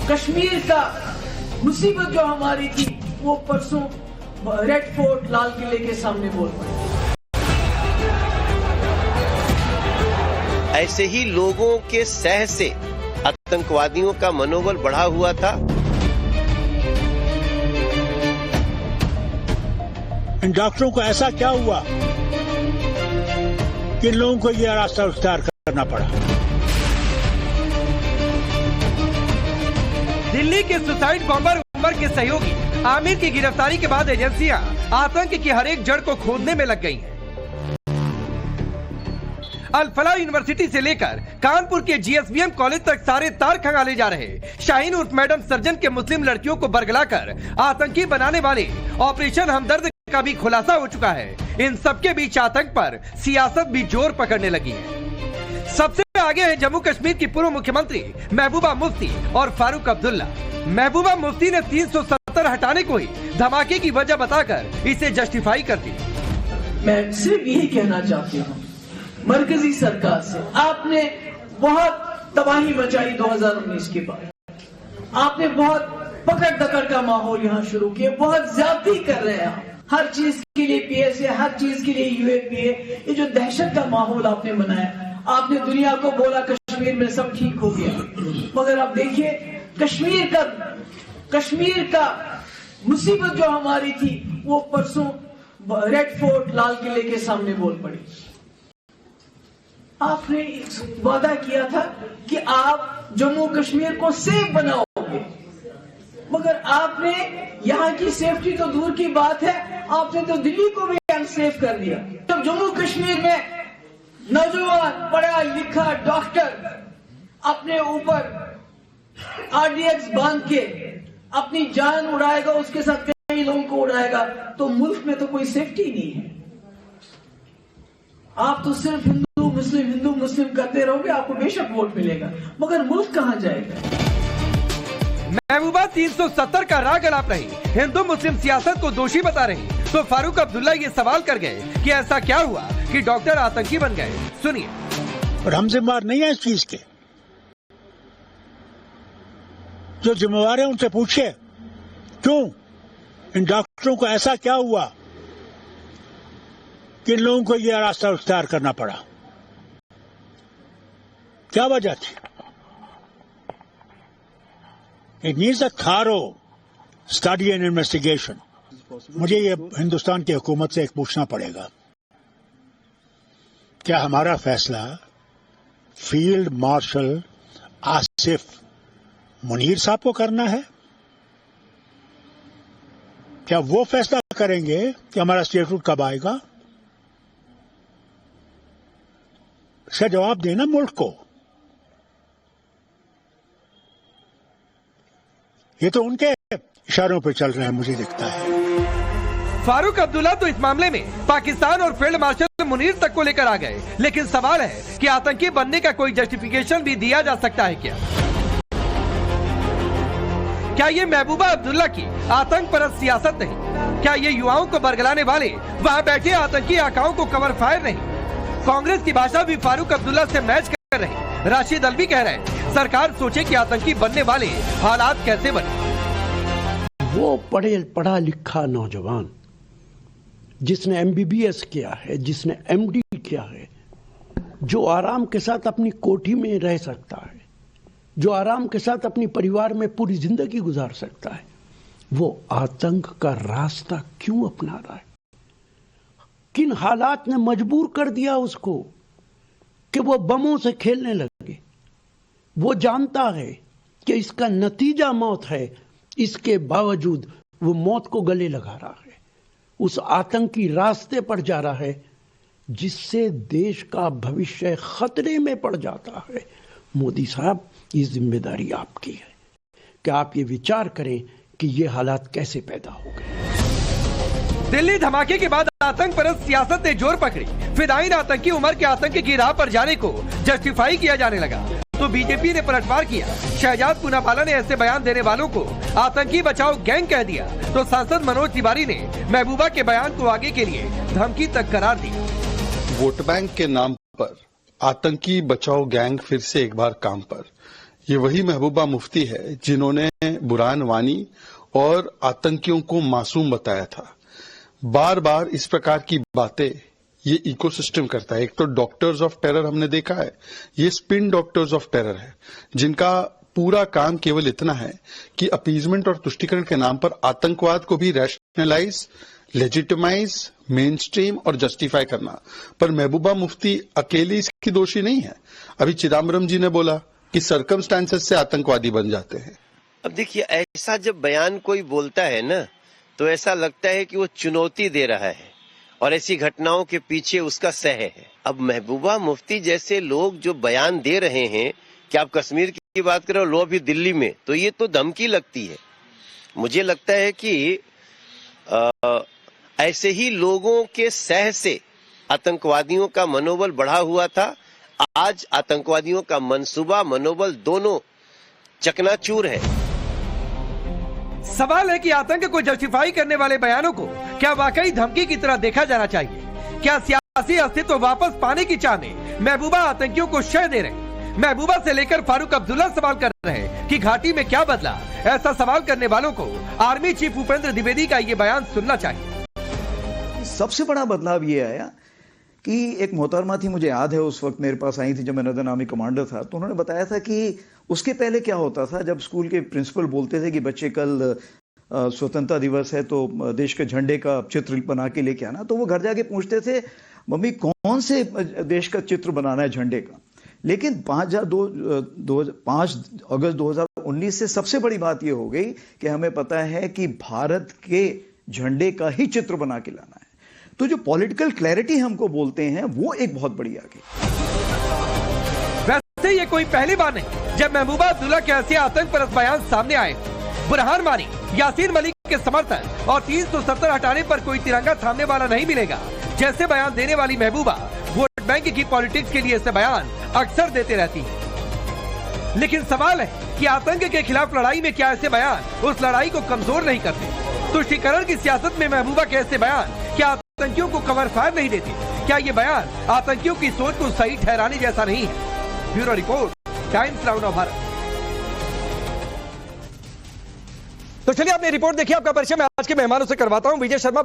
कश्मीर का मुसीबत जो हमारी थी वो परसों रेड फोर्ट लाल किले के सामने बोल पड़े। ऐसे ही लोगों के सह से आतंकवादियों का मनोबल बढ़ा हुआ था। इन डॉक्टरों को ऐसा क्या हुआ कि इन लोगों को यह रास्ता इख्तियार करना पड़ा। दिल्ली के सुसाइड बॉम्बर उमर के सहयोगी आमिर की गिरफ्तारी के बाद एजेंसियां आतंक की हर एक जड़ को खोदने में लग गई हैं। अल-फलाह यूनिवर्सिटी से लेकर कानपुर के जीएसबीएम कॉलेज तक सारे तार खंगाले जा रहे शाहीन उर्फ मैडम सर्जन के मुस्लिम लड़कियों को बरगलाकर आतंकी बनाने वाले ऑपरेशन हमदर्द का भी खुलासा हो चुका है। इन सबके बीच आतंक पर सियासत भी जोर पकड़ने लगी है। सबसे आगे है जम्मू कश्मीर की पूर्व मुख्यमंत्री महबूबा मुफ्ती और फारूक अब्दुल्ला। महबूबा मुफ्ती ने 370 हटाने को ही धमाके की वजह बताकर इसे जस्टिफाई कर दी। मैं सिर्फ यही कहना चाहती हूँ मरकजी सरकार से, आपने बहुत तबाही मचाई 2019 के बाद। आपने बहुत पकड़ दकड़ का माहौल यहाँ शुरू किया, बहुत ज्यादती कर रहे हैं। हर चीज के लिए पीएसए, हर चीज के लिए यूएपीए, ये जो दहशत का माहौल आपने बनाया। आपने दुनिया को बोला कश्मीर में सब ठीक हो गया, मगर आप देखिए कश्मीर का मुसीबत जो हमारी थी वो परसों रेड फोर्ट लाल किले के सामने बोल पड़ी। आपने वादा किया था कि आप जम्मू कश्मीर को सेफ बनाओगे, मगर आपने यहाँ की सेफ्टी तो दूर की बात है, आपने तो दिल्ली को भी अनसेफ कर दिया। तो जम्मू कश्मीर में नौजवान पढ़ा लिखा डॉक्टर अपने ऊपर आरडीएक्स बांध के अपनी जान उड़ाएगा, उसके साथ कई लोगों को उड़ाएगा, तो मुल्क में तो कोई सेफ्टी नहीं है। आप तो सिर्फ हिंदू मुस्लिम करते रहोगे, आपको बेशक वोट मिलेगा, मगर मुल्क कहां जाएगा। महबूबा 370 का राग अलाप रही, हिंदू मुस्लिम सियासत को दोषी बता रही, तो फारूक अब्दुल्ला ये सवाल कर गए कि ऐसा क्या हुआ कि डॉक्टर आतंकी बन गए। सुनिए। और हम जिम्मेवार नहीं है इस चीज के, जो जिम्मेवार है उनसे पूछिए क्यों इन डॉक्टरों को ऐसा क्या हुआ कि इन लोगों को यह रास्ता इख्तियार करना पड़ा। क्या वजह थी। It needs a thorough study and investigation. मुझे ये हिंदुस्तान की हुकूमत से एक पूछना पड़ेगा, क्या हमारा फैसला फील्ड मार्शल आसिफ मुनीर साहब को करना है? क्या वो फैसला करेंगे कि हमारा स्टेटहुड कब आएगा? इसका जवाब देना मुल्क को। ये तो उनके इशारों पे चल रहे हैं, मुझे दिखता है। फारूक अब्दुल्ला तो इस मामले में पाकिस्तान और फील्ड मार्शल मुनीर तक को लेकर आ गए, लेकिन सवाल है कि आतंकी बनने का कोई जस्टिफिकेशन भी दिया जा सकता है क्या ये महबूबा अब्दुल्ला की आतंक परस्त सियासत नहीं? क्या ये युवाओं को बरगलाने वाले वहाँ बैठे आतंकी आकाओं को कवर फायर नहीं? कांग्रेस की भाषा भी फारूक अब्दुल्ला से मैच कर रही। राशिद अलवी कह रहे हैं सरकार सोचे कि आतंकी बनने वाले हालात कैसे बने। वो पढ़ा लिखा नौजवान जिसने एमबीबीएस किया है, जिसने एमडी किया है, जो आराम के साथ अपनी कोठी में रह सकता है, जो आराम के साथ अपनी परिवार में पूरी जिंदगी गुजार सकता है, वो आतंक का रास्ता क्यों अपना रहा है? किन हालात ने मजबूर कर दिया उसको कि वो बमों से खेलने लगे? वो जानता है कि इसका नतीजा मौत है, इसके बावजूद वो मौत को गले लगा रहा है, उस आतंकी रास्ते पर जा रहा है जिससे देश का भविष्य खतरे में पड़ जाता है। मोदी साहब, ये जिम्मेदारी आपकी है कि आप ये विचार करें कि ये हालात कैसे पैदा हो गए। दिल्ली धमाके के बाद आतंक परस्त सियासत ने जोर पकड़ी। फिदायीन आतंकी उमर के आतंक की राह पर जाने को जस्टिफाई किया जाने लगा, तो बीजेपी ने पलटवार किया। शहजाद पूनावाला ने ऐसे बयान देने वालों को आतंकी बचाओ गैंग कह दिया, तो सांसद मनोज तिवारी ने महबूबा के बयान को आगे के लिए धमकी तक करार दी। वोट बैंक के नाम पर आतंकी बचाओ गैंग फिर से एक बार काम पर। ये वही महबूबा मुफ्ती है जिन्होंने बुरहान वानी और आतंकियों को मासूम बताया था। बार बार इस प्रकार की बातें ये इकोसिस्टम करता है। एक तो डॉक्टर्स ऑफ टेरर हमने देखा है, ये स्पिन डॉक्टर्स ऑफ टेरर है जिनका पूरा काम केवल इतना है कि अपीजमेंट और तुष्टीकरण के नाम पर आतंकवाद को भी रैशनलाइज, लेजिटिमाइज, मेन स्ट्रीम और जस्टिफाई करना। पर महबूबा मुफ्ती अकेली इसकी दोषी नहीं है। अभी चिदम्बरम जी ने बोला कि सर्कमस्टांसेस से आतंकवादी बन जाते हैं। अब देखिए, ऐसा जब बयान कोई बोलता है ना, तो ऐसा लगता है कि वो चुनौती दे रहा है और ऐसी घटनाओं के पीछे उसका सह है। अब महबूबा मुफ्ती जैसे लोग जो बयान दे रहे हैं कि आप कश्मीर की बात करो, लो अभी दिल्ली में, तो ये तो धमकी लगती है। मुझे लगता है कि ऐसे ही लोगों के सह से आतंकवादियों का मनोबल बढ़ा हुआ था। आज आतंकवादियों का मंसूबा, मनोबल दोनों चकनाचूर है। सवाल है कि आतंक को जस्टिफाई करने वाले बयानों को क्या वाकई धमकी की तरह देखा जाना चाहिए? क्या सियासी अस्तित्व वापस पाने की चाह में महबूबा आतंकियों को शय दे रहे हैं? महबूबा से लेकर फारूक अब्दुल्ला सवाल कर रहे हैं कि घाटी में क्या बदला। ऐसा सवाल करने वालों को आर्मी चीफ उपेंद्र द्विवेदी का ये बयान सुनना चाहिए। सबसे बड़ा बदलाव ये आया कि एक मोहतरमा थी, मुझे याद है उस वक्त मेरे पास आई थी जब मैं नदन आर्मी कमांडर था, तो उन्होंने बताया था कि उसके पहले क्या होता था, जब स्कूल के प्रिंसिपल बोलते थे कि बच्चे कल स्वतंत्रता दिवस है तो देश के झंडे का चित्र बना के लेके आना, तो वो घर जाके पूछते थे मम्मी कौन से देश का चित्र बनाना है झंडे का। लेकिन 5 अगस्त 2019 से सबसे बड़ी बात यह हो गई कि हमें पता है कि भारत के झंडे का ही चित्र बना के लाना है। तो जो पॉलिटिकल क्लैरिटी हमको बोलते हैं वो एक बहुत बड़ी आ गई। वैसे ये कोई पहली बार नहीं जब महबूबा अब्दुल्ला के ऐसे आतंक परस्त बयान सामने आए। बुरहान वानी, यासीन मलिक के समर्थन और 370 हटाने पर कोई तिरंगा थामने वाला नहीं मिलेगा जैसे बयान देने वाली महबूबा वोट बैंक की पॉलिटिक्स के लिए ऐसे बयान अक्सर देते रहती है। लेकिन सवाल है कि आतंक के खिलाफ लड़ाई में क्या ऐसे बयान उस लड़ाई को कमजोर नहीं करते? तुष्टीकरण की सियासत में महबूबा के ऐसे बयान क्या आतंकियों को कवर फायर नहीं देते? क्या ये बयान आतंकियों की सोच को सही ठहराने जैसा नहीं है? Bureau report, times now Bharat. तो चलिए आपने रिपोर्ट देखी, आपका परिचय मैं आज के मेहमानों से करवाता हूं। विजय शर्मा